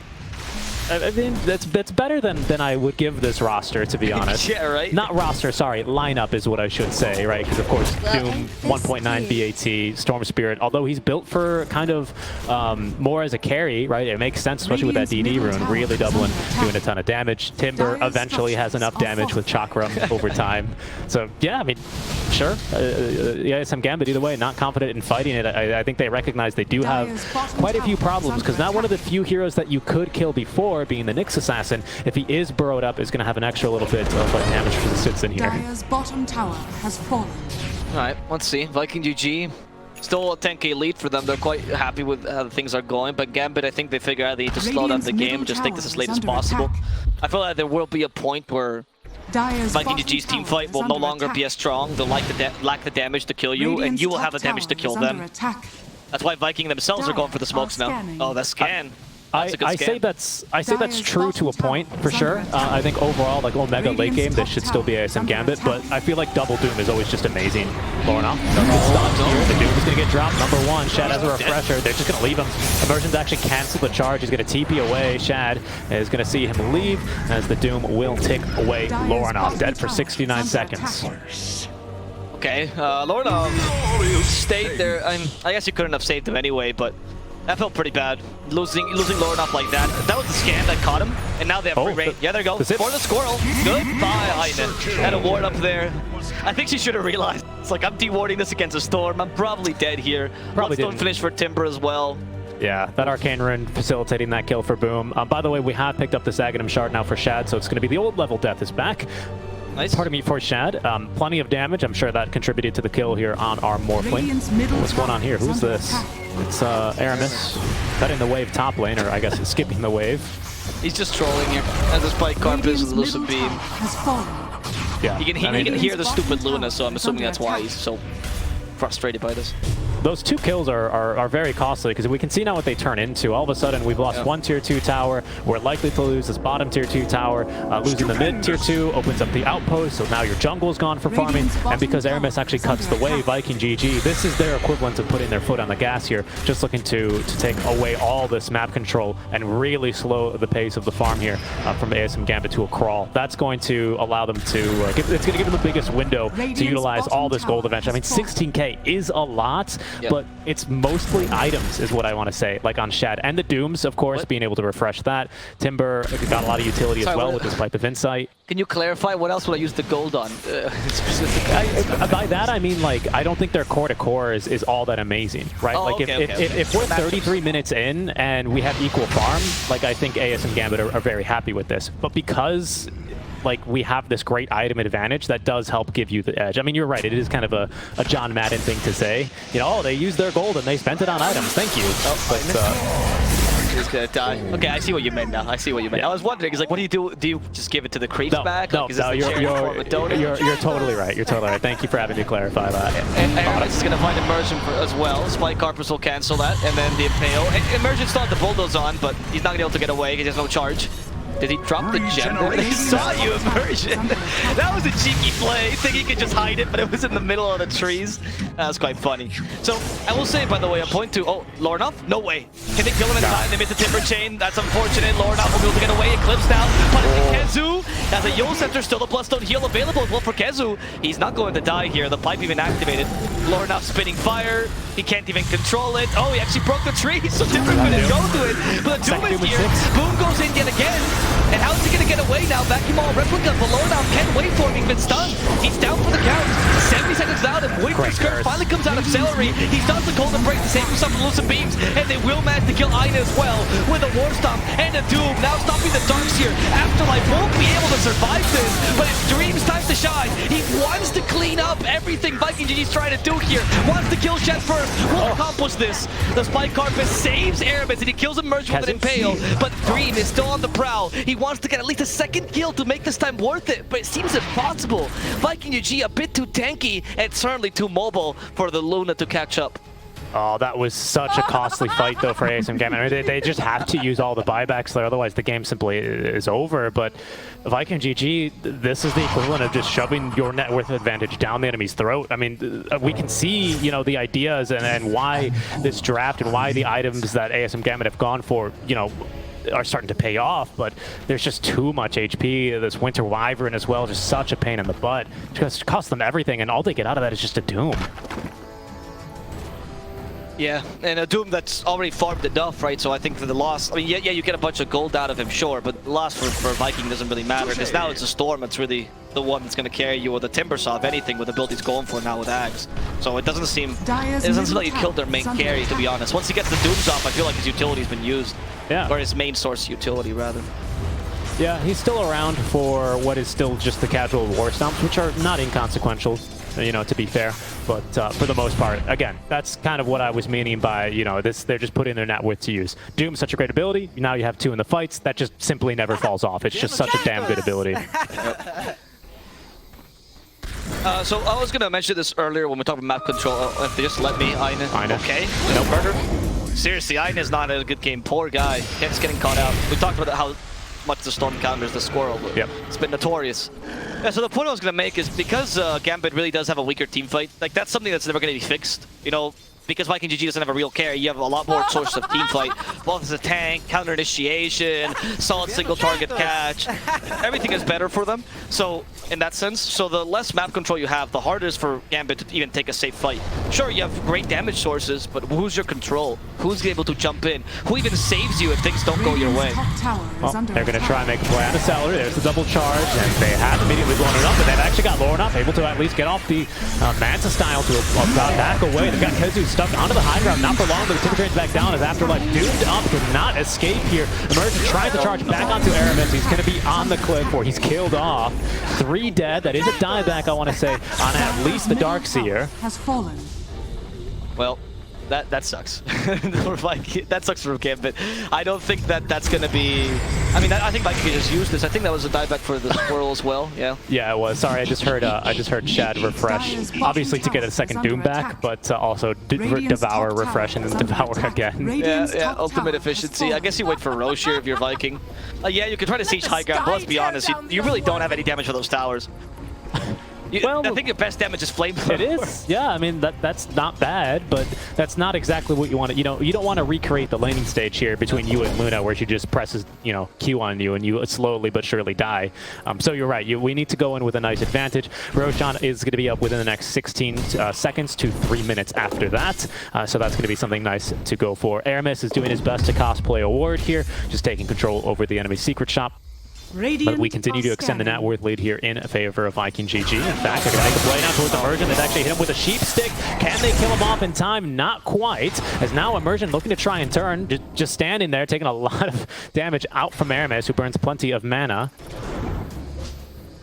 I mean, that's better than I would give this roster, to be honest. Yeah, right? Not roster, sorry. Lineup is what I should say, right? Because, of course, Doom, 1.9 BAT, Storm Spirit, although he's built for kind of more as a carry, right? It makes sense, especially with that DD rune, really doubling, doing a ton of damage. Timber eventually has enough damage with Chakram over time. So, yeah, I mean, sure. ASM.GMB, either way, not confident in fighting it. I think they recognize they do have quite a few problems, because not one of the few heroes that you could kill before, being the Nyx Assassin, if he is burrowed up, is going to have an extra little bit of damage resistance in here. Dire's bottom tower has fallen. Alright, let's see. Viking GG. Still a 10k lead for them. They're quite happy with how things are going, but Gambit, I think they figure out they need to slow down the game, just take this as late as possible. I feel like there will be a point where Viking GG's team fight will no longer be as strong. They'll lack the damage to kill you, and you will have the damage to kill them. That's why Viking themselves are going for the smokes now. Oh, that scan. I say that's true to a point, for sure. I think overall, like Omega late game, this should still be ASM.GMB, but I feel like Double Doom is always just amazing. Lorenoff doesn't get stopped here. The Doom is going to get dropped. Number 1, Shad has a refresher. They're just going to leave him. Immersion's actually cancel the charge. He's going to TP away. Shad is going to see him leave as the Doom will tick away Lorenoff, dead for 69 seconds. Okay, Lorenoff stayed there. I guess you couldn't have saved him anyway, but That felt pretty bad. Losing Lord off like that. That was the scan that caught him, and now they have free reign. Yeah, there you go. For the squirrel. Goodbye, Heine. Had a ward up there. I think she should have realized. It's like, I'm dewarding this against a storm. I'm probably dead here. Probably don't finish for Timber as well. Yeah, that Arcane Rune facilitating that kill for Boom. By the way, we have picked up this Aghanim Shard now for Shad, so it's going to be the old level death is back. Nice. Pardon me for Shad. Plenty of damage. I'm sure that contributed to the kill here on our Morphling. What's going on here? Who's this? It's Aramis cutting the wave top lane, or I guess it's skipping the wave. He's just trolling here. As a spike Carpus with a Lucid Beam. Yeah. He can hear the stupid Luna, so I'm assuming that's why he's so frustrated by this. Those 2 kills are very costly because we can see now what they turn into. All of a sudden, we've lost one tier 2 tower. We're likely to lose this bottom tier 2 tower. Losing the mid tier 2 opens up the outpost, so now your jungle's gone for farming. And because Aramis actually cuts the way, Viking.GG, this is their equivalent of putting their foot on the gas here, just looking to take away all this map control and really slow the pace of the farm here from ASM.GMB to a crawl. That's going to allow them to, it's going to give them the biggest window to utilize all this gold eventually. I mean, 16k is a lot. Yep. But it's mostly items is what I want to say, like on Shad. And the Dooms, of course, being able to refresh that. Timber got a lot of utility as well with this Pipe of Insight. Can you clarify what else would I use the gold on? By that, I mean, like, I don't think their core-to-core is all that amazing, right? Oh, like, if we're 33 minutes in and we have equal farm, like, I think ASM.GMB are very happy with this. But because like we have this great item advantage that does help give you the edge. I mean, you're right. It is kind of a John Madden thing to say. You know, oh, they used their gold and they spent it on items. Thank you. Oh, he's gonna die. Okay, I see what you meant now. I see what you meant. Yeah. I was wondering, is like, what do you do? Do you just give it to the creeps back? No, like, no, you're totally right. You're totally right. Thank you for having me clarify that. And Aramis is gonna find Immersion as well. Spike Carpus will cancel that, and then the Impale. And Immersion still had the bulldoze on, but he's not gonna be able to get away because he has no charge. Did he drop the gem? They saw you, Immersion. That was a cheeky play. Thinking he could just hide it, but it was in the middle of the trees. That was quite funny. So, I will say, by the way, a point to... Oh, Lornoff? No way. Can they kill him in time? They missed the Timber Chain. That's unfortunate. Lornoff will be able to get away. Eclipse now. Punishing Kezu. As a Yule Scepter, still the Bloodstone heal available as well for Kezu. He's not going to die here. The pipe even activated. Lornoff spinning fire. He can't even control it. Oh, he actually broke the tree, so Timber couldn't go to it. But the Doom is here. Boom goes in yet again. And how is he going to get away now? Vacuum Ball Replica. Below now can't wait for him. He's been stunned. He's down for the count. 70 seconds out. And Winter Skirt finally comes out of Celery. He does the Golden Break to save himself from Lucid Beams. And they will manage to kill Aina as well with a War Stomp and a Doom. Now stopping the Darks here. Afterlife won't be able to survive this. But it's Dream's time to shine. He wants to clean up everything Viking.GG's trying to do here. Wants to kill Shad first. Will accomplish this. The Spike Carpus saves Aramis and he kills Immersion with an Impale. But Dream is still on the prowl. He wants to get at least a second kill to make this time worth it, but it seems impossible. Viking.GG a bit too tanky and certainly too mobile for the Luna to catch up. Oh, that was such a costly fight, though, for ASM.GMB. I mean, they just have to use all the buybacks there, otherwise the game simply is over. But Viking.GG, this is the equivalent of just shoving your net worth advantage down the enemy's throat. I mean, we can see, you know, the ideas and why this draft and why the items that ASM.GMB have gone for, you know, are starting to pay off, but there's just too much HP. This Winter Wyvern as well, just such a pain in the butt. It just costs them everything, and all they get out of that is just a Doom. Yeah, and a Doom that's already farmed enough, right? So I think for the loss, I mean, yeah, you get a bunch of gold out of him, sure, but the loss for Viking doesn't really matter, because now it's a Storm that's really the one that's going to carry you, or the Timbersaw, if anything, with the build he's going for now with Ags. So it doesn't seem like he killed their main carry, to be honest. Once he gets the Dooms off, I feel like his utility's been used. Yeah. Or his main source utility, rather. Yeah, he's still around for what is still just the casual War Stomps, which are not inconsequential, you know, to be fair. But for the most part, again, that's kind of what I was meaning by, you know, this. They're just putting their net worth to use. Doom's such a great ability. Now you have 2 in the fights. That just simply never falls off. It's just such a damn good ability. So I was going to mention this earlier when we talked about map control. If they just let me, Aina. Okay, no murder. Seriously, Aina's not a good game. Poor guy. Ken's getting caught out. We talked about how much the Storm counters the Squirrel. Yep. It's been notorious. Yeah, so the point I was going to make is because Gambit really does have a weaker team fight, like that's something that's never going to be fixed. You know, because Viking GG doesn't have a real carry, you have a lot more sources of team fight. Both as a tank, counter initiation, solid single target catch. Everything is better for them. So in that sense, so the less map control you have, the harder it is for Gambit to even take a safe fight. Sure, you have great damage sources, but who's your control? Who's able to jump in? Who even saves you if things don't go your way? Well, they're going to try and make a play on the Cellar. There's the double charge, and they have immediately blown it up, but they've actually got Lorna up, able to at least get off the Manta style to back away. They've got Kezu stuck onto the high ground, not for long, but the Timber Train's back down as Afterlife doomed up, could not escape here. Emergent tries to charge back onto Aramis. He's going to be on the cliff where he's killed off. 3 dead. That is a dieback, I want to say, on at least the Dark Seer. Has fallen. Well, that sucks. That sucks for Gambit. I don't think that's going to be... I mean, I think Viking could just use this. I think that was a dieback for the Squirrel as well, yeah. Yeah, it was. Sorry, I just heard Shad refresh. Obviously to get a second Doom back, but also Devour, refresh, and then Devour again. Yeah, ultimate efficiency. I guess you wait for Roche here if you're Viking. Yeah, you can try to siege high ground, but let's be honest, you really don't have any damage for those towers. Well, I think your best damage is flamethrower. It is, yeah. I mean, that's not bad, but that's not exactly what you want to. You don't want to recreate the laning stage here between you and Luna, where she just presses, Q on you and you slowly but surely die. So you're right. We need to go in with a nice advantage. Roshan is going to be up within the next 16 seconds to 3 minutes after that. So that's going to be something nice to go for. Aramis is doing his best to cosplay a ward here, just taking control over the enemy secret shop. But we continue to extend the net worth lead here in favor of Viking GG. In fact, they're going to make a play now towards Emergent. They've actually hit him with a sheep stick. Can they kill him off in time? Not quite. As now Emergent looking to try and turn, just standing there, taking a lot of damage out from Aramis, who burns plenty of mana.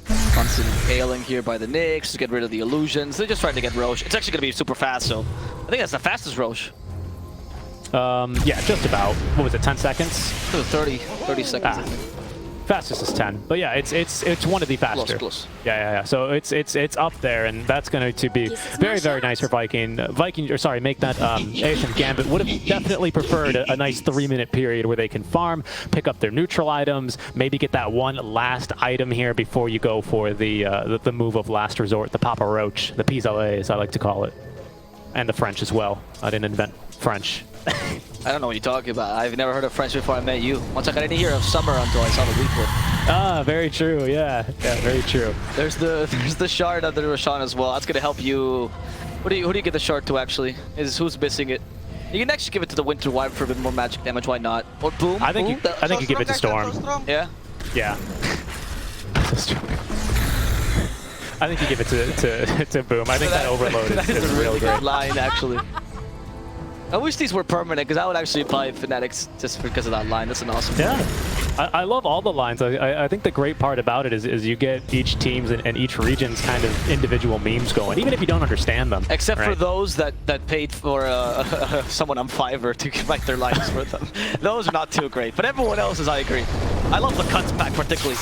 Constant impaling here by the Nyx to get rid of the illusions. They're just trying to get Roche. It's actually going to be super fast, so I think that's the fastest Roche. Yeah, just about. What was it, 10 seconds? 30 seconds. Fastest is 10, but yeah, it's one of the faster. Close. Yeah. So it's up there, and that's going to be very nice for Viking. Make that ASM.GMB would have definitely preferred a nice 3-minute period where they can farm, pick up their neutral items, maybe get that one last item here before you go for the move of last resort, the Papa Roach, the Pis-aller, as I like to call it, and the French as well. I didn't invent French. I don't know what you're talking about. I've never heard of French before I met you. Once I didn't hear of summer until I saw the report. Ah, very true. Yeah, very true. There's the shard under Roshan as well. That's gonna help you. Who do you give the shard to actually? Who's missing it? You can actually give it to the Winter Wyvern for a bit more magic damage. Why not? Or Boom. I think you give it to Storm. Yeah. Yeah. I think you give it to Boom. I think that overload is a really great line actually. I wish these were permanent, because I would actually buy Fanatics just because of that line. That's an awesome line. Yeah, I love all the lines. I think the great part about it is you get each team's and each region's kind of individual memes going, even if you don't understand them. Except for those that paid for someone on Fiverr to write their lines for them. Those are not too great, but everyone else's, I agree. I love the cuts pack particularly.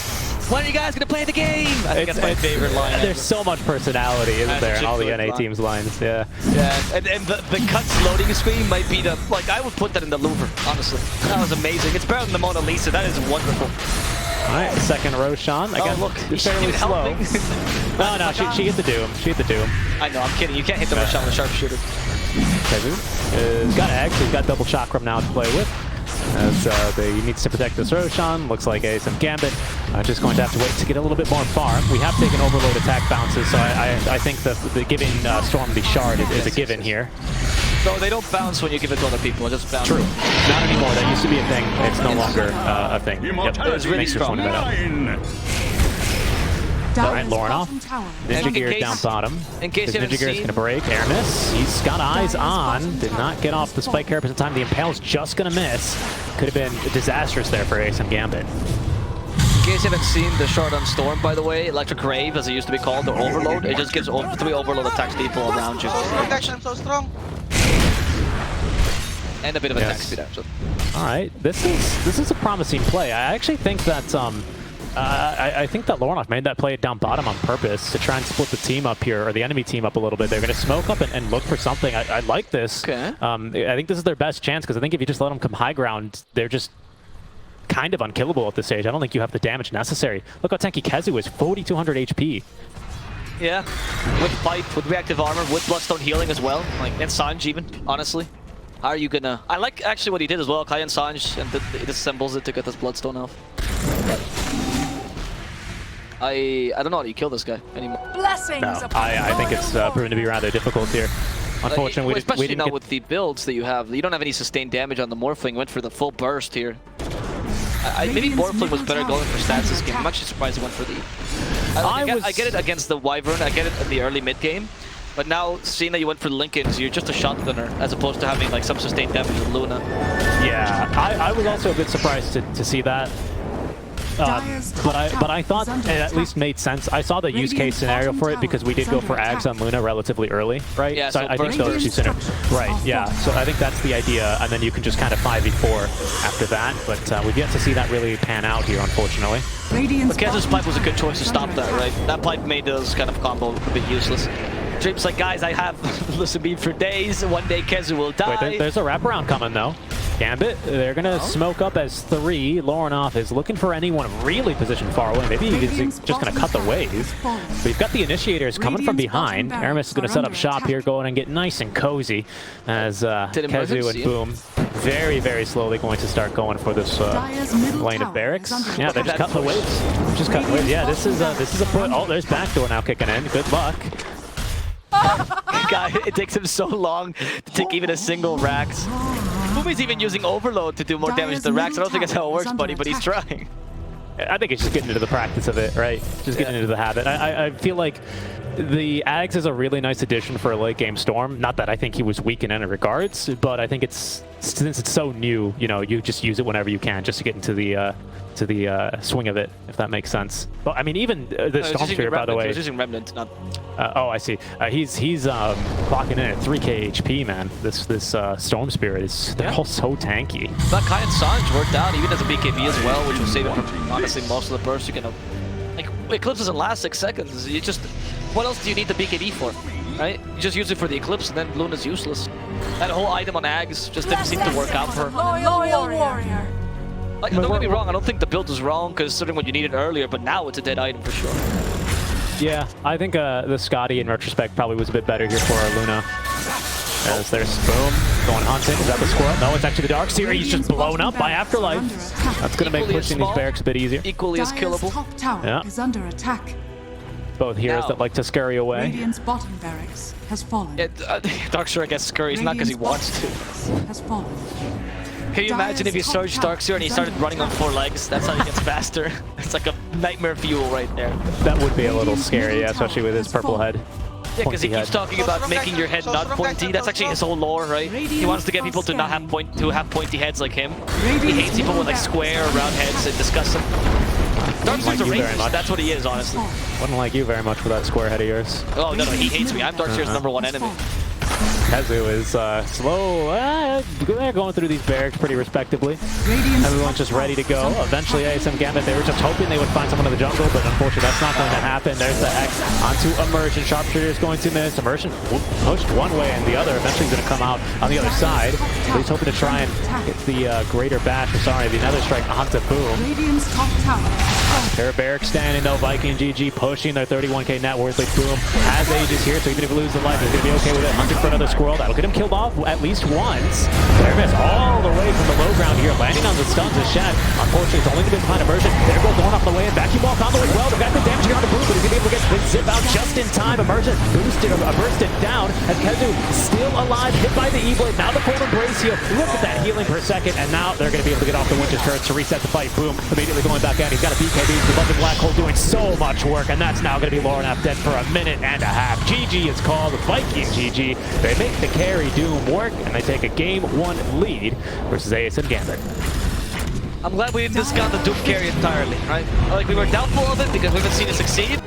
When are you guys gonna play the game? I think that's my favorite line. There's so much personality, isn't there, in all the NA teams' lines? Yeah. Yeah, and the cuts loading screen might be the I would put that in the Louvre, honestly. That was amazing. It's better than the Mona Lisa. That is wonderful. All right, second Roshan. Again, look, fairly slow. No, she hit the Doom. She hit the Doom. I know, I'm kidding. You can't hit the Roshan with a sharpshooter. Kezu got Eggs. He's got double Chakram now to play with. As he needs to protect this Roshan. Looks like ASM.GMB just going to have to wait to get a little bit more farm. We have taken overload attack bounces, so I think the giving Storm the shard is a given here. No, they don't bounce when you give it to other people. It just bounces. True. Not anymore. That used to be a thing. It's no longer a thing. Yep. It was really strong. All right, Lorna. Ninja Gear down bottom. In case you Ninja Gear is going to break. Aramis, he's got eyes on. Did not get off the spike carapace in time. The Impale's just going to miss. Could have been disastrous there for ASM.GMB. In case you haven't seen the shard on Storm, by the way, Electric Rave, as it used to be called, or Overload, it just gives 3 overload attacks to people around you. Protection so strong. And a bit of attack speed, actually. All right, this is a promising play. I actually think that I think that Lornoff made that play down bottom on purpose to try and split the team up here, or the enemy team up a little bit. They're going to smoke up and look for something. I like this. Okay. I think this is their best chance, because I think if you just let them come high ground, they're just kind of unkillable at this stage. I don't think you have the damage necessary. Look how tanky Kezu is, 4,200 HP. Yeah, with pipe, with reactive armor, with bloodstone healing as well, like and Sanj even. Honestly, how are you gonna? I like actually what he did as well, Kai and Sanj, and he disassembles it to get this bloodstone off. I don't know how you kill this guy anymore. Blessings. No, I think it's proven to be rather difficult here. Unfortunately, especially we didn't now get... with the builds that you have. You don't have any sustained damage on the Morphling. Went for the full burst here. Maybe Morphling was better going for stats this game. I'm actually surprised he went for the... I get it against the Wyvern. I get it in the early mid game. But now, seeing that you went for the Lincolns, you're just a shotgunner, as opposed to having like some sustained damage with Luna. Yeah, I was also a bit surprised to see that. But I thought it at least made sense. I saw the use case scenario for it because we did go for Ags on Luna relatively early, right? Yeah, so I think those two center. Right, yeah. So I think that's the idea, and then you can just kind of 5v4 after that. But we've yet to see that really pan out here, unfortunately. But Kezu's pipe was a good choice to stop that, right? That pipe made those kind of combo a bit useless. Dream's like, guys, I have listened to me for days. One day Kezu will die. Wait, there's a wraparound coming though. Gambit, they're gonna smoke up as 3. Lorinoff is looking for anyone really positioned far away. Maybe he's just gonna cut the wave. But you've got the initiators coming from behind. Aramis is gonna set up shop here, going and get nice and cozy as Kezu and Boom very, very slowly going to start going for this lane of barracks. Yeah, they're just cutting the waves. Just cutting the waves. Yeah, this is a put. Oh, there's backdoor now kicking in. Good luck. Guy, it takes him so long to take even a single Rax. Boomy's even using Overload to do more damage to Rax. I don't think that's how it works, buddy, but he's trying. I think it's just getting into the practice of it, right? Just getting into the habit. I feel like the Ags is a really nice addition for a late game Storm. Not that I think he was weak in any regards, but I think it's since it's so new, you know, you just use it whenever you can just to get into the swing of it, if that makes sense. But I mean, even the Storm Spear, by the way. He's using Remnant, not. Oh, I see. He's clocking in at 3k HP, man. This Storm Spirit is they're all so tanky. But Kai and Sanj worked out, even as a BKB as well, which will save him from honestly most of the burst. You can like Eclipse doesn't last 6 seconds. You just what else do you need the BKB for? Right? You just use it for the Eclipse, and then Luna's useless. That whole item on Ags just didn't seem to work out for her. Loyal warrior. Like, don't get me wrong, I don't think the build was wrong considering what you needed earlier, but now it's a dead item for sure. Yeah, I think the Scotty in retrospect probably was a bit better here for our Luna. As there's Boom going hunting. Is that the squirrel? No, it's actually the Dark Seer. He's just blown up by Afterlife. That's going to make pushing these barracks a bit easier. Equally as killable. Top tower is under attack. Both heroes that like to scurry away. Radiant's bottom barracks has fallen. Yeah, Darkseer gets scurries, not because he wants to. Has fallen. Can you imagine if you searched Darkseer and he started running on 4 legs? That's how he gets faster. It's like a nightmare fuel right there. That would be a little scary, yeah, especially with his purple head. Yeah, because he keeps talking about making your head not pointy. That's actually his whole lore, right? He wants to get people to not have pointy heads like him. He hates people with like square or round heads and disgusts them. Darkseer's a racist. That's what he is, honestly. Wouldn't like you very much for that square head of yours. Oh no, he hates me. I'm Darkseer's #1 enemy. Kezu is slow. They're going through these barracks pretty respectably. Everyone's just ready to go. Eventually, ASM.GMB, they were just hoping they would find someone in the jungle, but unfortunately, that's not going to happen. There's the X onto Immersion. Sharpshooter is going to miss. Immersion pushed one way and the other. Eventually, he's going to come out on the other side. So he's hoping to try and hit the Greater Bash. Or sorry, the Nether Strike onto Boom. Radiant's top tower. Their barracks standing though. Viking GG pushing their 31k net worth. Like Boom has Aegis here, so even if he loses the life, he's going to be okay with it. Hunting for another squirrel. That'll get him killed off at least once. Aramis all the way from the low ground here, landing on the stuns of Shad. Unfortunately, it's only going to be behind Immersion. There goes Lorn off the way, and vacuum ball combo as well. They've got good damage here on the Boom, but he's going to be able to get the zip out just in time. Immersion boosted, bursted down, and Kezu still alive, hit by the E-Blade. Now the full embrace heal. Look at that healing per second, and now they're going to be able to get off the Winter's turret to reset the fight. Boom, immediately going back out. He's got a BKB, the London Black Hole doing so much work, and that's now going to be Lornoff dead for 1.5 minutes. GG is called. Viking GG. They make the carry Doom work, and they take a Game 1 lead versus ASM.GMB. I'm glad we didn't discount the Doom carry entirely, right? Like, we were doubtful of it because we haven't seen it succeed.